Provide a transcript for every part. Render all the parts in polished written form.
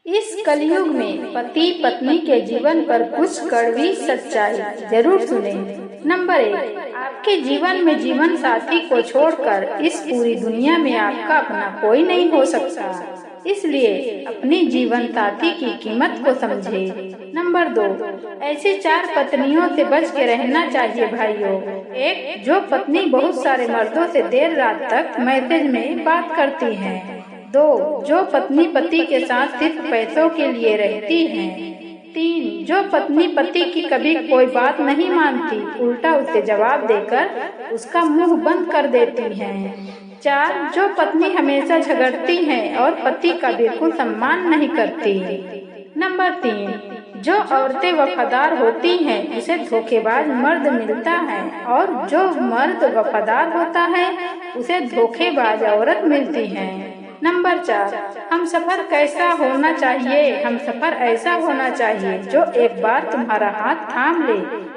इस कलयुग में पति पत्नी के जीवन पर कुछ कड़वी सच्चाई जरूर सुने। नंबर 1, आपके जीवन में जीवन साथी को छोड़कर इस पूरी दुनिया में आपका अपना कोई नहीं हो सकता, इसलिए अपनी जीवन साथी की कीमत को समझे। नंबर 2, ऐसी 4 पत्नियों से बच के रहना चाहिए भाइयों। 1, जो पत्नी बहुत सारे मर्दों से देर रात तक मैसेज में बात करती है। 2, जो पत्नी पति के साथ सिर्फ पैसों के लिए रहती है। 3, जो पत्नी पति की कभी कोई बात नहीं मानती, उल्टा उसे जवाब देकर उसका मुंह बंद कर देती है। 4, जो पत्नी हमेशा झगड़ती है और पति का बिल्कुल सम्मान नहीं करती। नंबर 3, जो औरतें वफादार होती हैं उसे धोखेबाज मर्द मिलता है और जो मर्द वफादार होता है उसे धोखेबाज औरत मिलती है। नंबर 4, हम सफर कैसा होना चाहिए? हम सफर ऐसा होना चाहिए जो एक बार तुम्हारा हाथ थाम ले,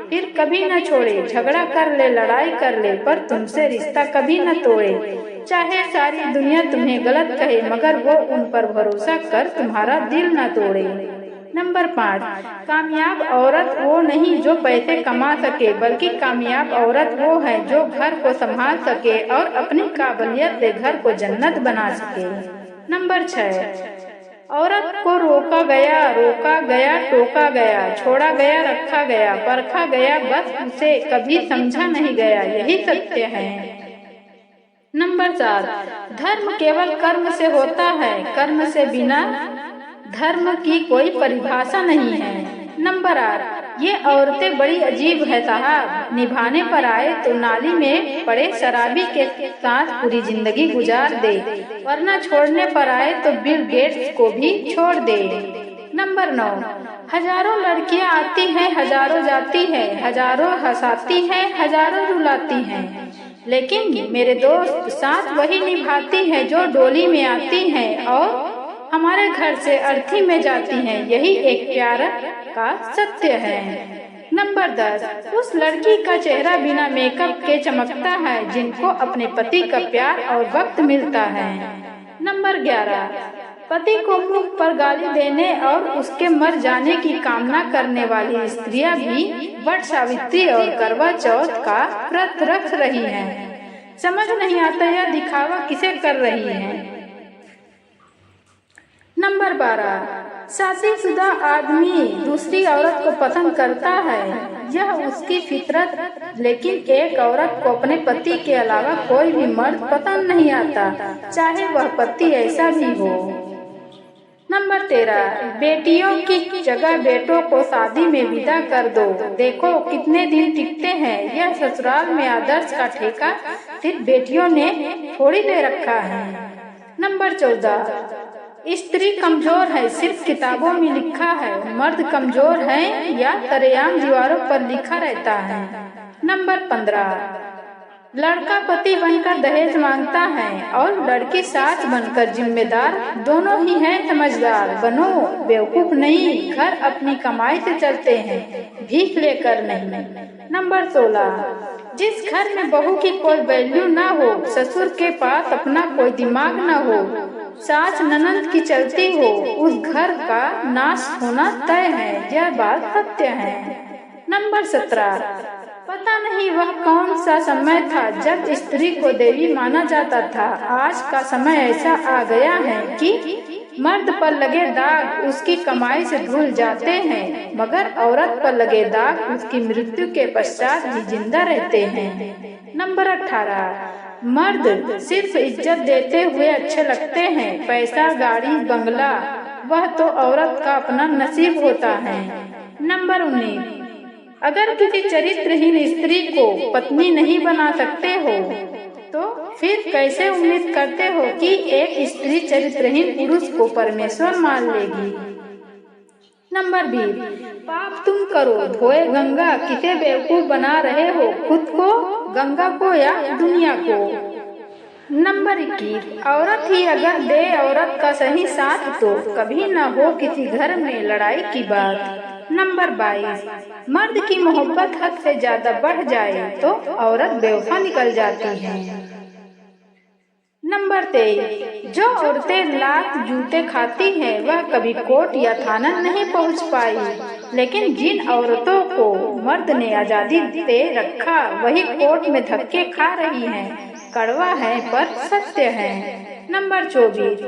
फिर कभी न छोड़े, झगड़ा कर ले, लड़ाई कर ले, पर तुमसे रिश्ता कभी न तोड़े। चाहे सारी दुनिया तुम्हें गलत कहे, मगर वो उन पर भरोसा कर तुम्हारा दिल न तोड़े। नंबर 5, कामयाब औरत वो नहीं जो पैसे कमा सके, बल्कि कामयाब औरत वो है जो घर को संभाल सके और अपनी काबिलियत से घर को जन्नत बना सके। नंबर 6, औरत को रोका गया, टोका गया, छोड़ा गया, रखा गया, परखा गया, बस उसे कभी समझा नहीं गया, यही सत्य है। नंबर 4, धर्म केवल कर्म से होता है, कर्म से बिना धर्म की कोई परिभाषा नहीं है। नंबर 8, ये औरतें बड़ी अजीब है साहब, निभाने पर आए तो नाली में पड़े शराबी के साथ पूरी जिंदगी गुजार दे, वरना छोड़ने पर आए तो बिल गेट्स को भी छोड़ दे। नंबर 9, हजारों लड़कियां आती हैं, हजारों जाती है, हजारों हंसाती हैं, हजारों रुलाती हैं, लेकिन मेरे दोस्त साथ वही निभाती हैं जो डोली में आती हैं और हमारे घर से अर्थी में जाती हैं, यही एक प्यार का सत्य है। नंबर 10, उस लड़की का चेहरा बिना मेकअप के चमकता है जिनको अपने पति का प्यार और वक्त मिलता है। नंबर 11, पति को मुंह पर गाली देने और उसके मर जाने की कामना करने वाली स्त्रियां भी वट सावित्री और करवा चौथ का व्रत रख रही हैं। समझ नहीं आता यह दिखावा किसे कर रही है। नंबर 12, शादीशुदा आदमी दूसरी औरत को पसंद करता है, यह उसकी फितरत, लेकिन एक औरत को अपने पति के अलावा कोई भी मर्द पसंद नहीं आता, चाहे वह पति ऐसा भी हो। नंबर 13, बेटियों की जगह बेटों को शादी में विदा कर दो, देखो कितने दिन टिकते हैं। यह ससुराल में आदर्श का ठेका सिर्फ बेटियों ने थोड़ी ले रखा है। नंबर 14, स्त्री कमजोर है सिर्फ किताबों में लिखा है, मर्द कमजोर है या सरेआम दीवारों पर लिखा रहता है। नंबर 15, लड़का पति बनकर दहेज मांगता है और लड़की सास बनकर जिम्मेदार, दोनों ही हैं समझदार। बनो बेवकूफ नहीं, घर अपनी कमाई से चलते हैं, भीख लेकर नहीं। नंबर 16, जिस घर में बहू की कोई वैल्यू ना हो, ससुर के पास अपना कोई दिमाग ना हो, सास ननद की चलती हो, उस घर का नाश होना तय है, यह बात सत्य है। नंबर 17, पता नहीं वह कौन सा समय था जब स्त्री को देवी माना जाता था। आज का समय ऐसा आ गया है कि मर्द पर लगे दाग उसकी कमाई से धुल जाते हैं, मगर औरत पर लगे दाग उसकी मृत्यु के पश्चात भी जिंदा रहते हैं। नंबर 18, मर्द सिर्फ इज्जत देते हुए अच्छे लगते हैं, पैसा गाड़ी बंगला वह तो औरत का अपना नसीब होता है। नंबर 19, अगर किसी चरित्रहीन स्त्री को पत्नी नहीं बना सकते हो तो फिर कैसे उम्मीद करते हो कि एक स्त्री चरित्रहीन पुरुष को परमेश्वर मान लेगी। नंबर 20, पाप तुम करो धोए गंगा, किसे बेवकूफ बना रहे हो, खुद को, गंगा को या दुनिया को। नंबर 21, औरत ही अगर दे औरत का सही साथ तो कभी न हो किसी घर में लड़ाई की बात। नंबर 22, मर्द की मोहब्बत हद से ज्यादा बढ़ जाए तो औरत बेवफा निकल जाती है। नंबर 23, जो औरतें लाख जूते खाती हैं वह कभी कोर्ट या थाना नहीं पहुंच पाई, लेकिन जिन औरतों को मर्द ने आजादी दे रखा वही कोर्ट में धक्के खा रही हैं। कड़वा है पर सत्य है। नंबर 24,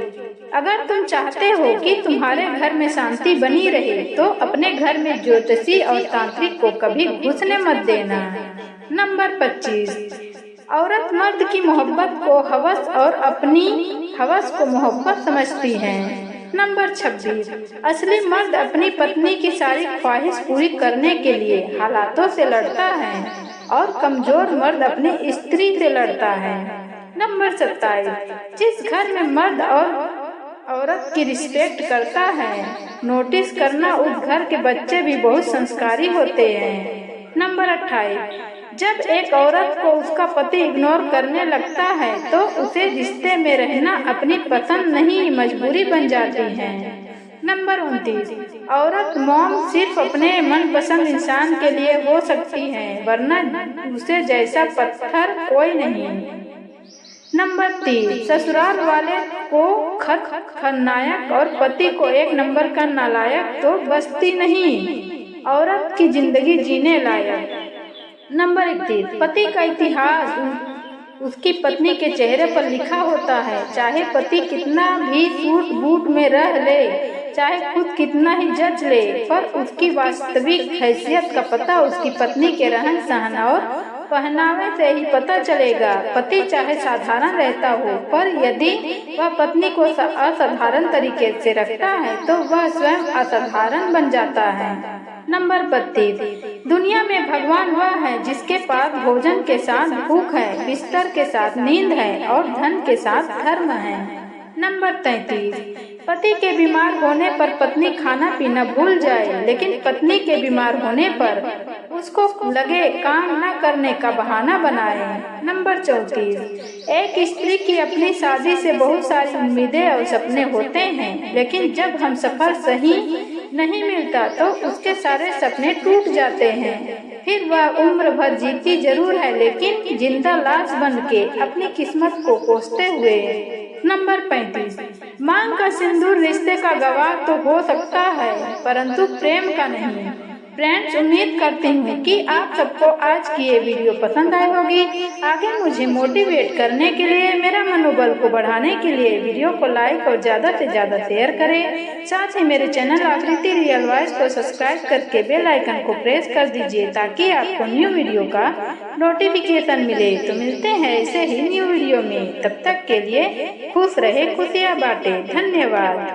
अगर तुम चाहते हो कि तुम्हारे घर में शांति बनी रहे तो अपने घर में ज्योतिषी और तांत्रिक को कभी घुसने मत देना। नंबर 25, औरत मर्द की मोहब्बत को हवस और अपनी हवस को मोहब्बत समझती है। नंबर 26, असली मर्द अपनी पत्नी की सारी ख्वाहिश पूरी करने के लिए हालातों से लड़ता है और कमजोर मर्द अपनी स्त्री से लड़ता है। नंबर 27, जिस घर में मर्द और औरत की रिस्पेक्ट करता है, नोटिस करना उस घर के बच्चे भी बहुत संस्कारी होते हैं। नंबर 28, जब एक औरत को उसका पति इग्नोर करने लगता है तो उसे रिश्ते में रहना अपनी पसंद नहीं मजबूरी बन जाती है। नंबर 29, औरत मॉम सिर्फ अपने मनपसंद इंसान के लिए हो सकती है, वरना उसे जैसा पत्थर कोई नहीं। नंबर 30, ससुराल वाले को खलनायक और पति को एक नंबर का नालायक तो बसती नहीं, औरत की जिंदगी जीने लायक। नंबर 31, पति का इतिहास उसकी पत्नी के चेहरे पर लिखा होता है। चाहे पति कितना भी सूट बूट में रह ले, चाहे खुद कितना ही जज ले, पर उसकी वास्तविक हैसियत का पता उसकी पत्नी के रहन सहन और पहनावे से ही पता चलेगा। पति चाहे साधारण रहता हो, पर यदि वह पत्नी को असाधारण तरीके से रखता है तो वह स्वयं असाधारण बन जाता है। नंबर 32, दुनिया में भगवान वह है जिसके पास भोजन के साथ भूख है, बिस्तर के साथ नींद है और धन के साथ धर्म है। नंबर 33, पति के बीमार होने पर पत्नी खाना पीना भूल जाए, लेकिन पत्नी के बीमार होने पर उसको लगे काम न करने का बहाना बनाए। नंबर 34, एक स्त्री की अपनी शादी से बहुत सारी उम्मीदें और सपने होते हैं, लेकिन जब हम सफर सही नहीं मिलता तो उसके सारे सपने टूट जाते हैं। फिर वह उम्र भर जीती जरूर है, लेकिन जिंदा लाश बन के अपनी किस्मत को कोसते हुए। नंबर 35, मांग का सिंदूर रिश्ते का गवाह तो हो सकता है, परंतु प्रेम का नहीं। फ्रेंड्स, उम्मीद करती हूँ कि आप सबको आज की ये वीडियो पसंद आई होगी। आगे मुझे मोटिवेट करने के लिए, मेरा मनोबल को बढ़ाने के लिए वीडियो को लाइक और ज़्यादा से ज़्यादा शेयर करें। साथ ही मेरे चैनल आकृति रियल वॉइस को सब्सक्राइब करके बेल आइकन को प्रेस कर दीजिए ताकि आपको न्यू वीडियो का नोटिफिकेशन मिले। तो मिलते हैं ऐसे ही न्यू वीडियो में, तब तक के लिए खुश रहे, खुशियाँ बांटे। धन्यवाद।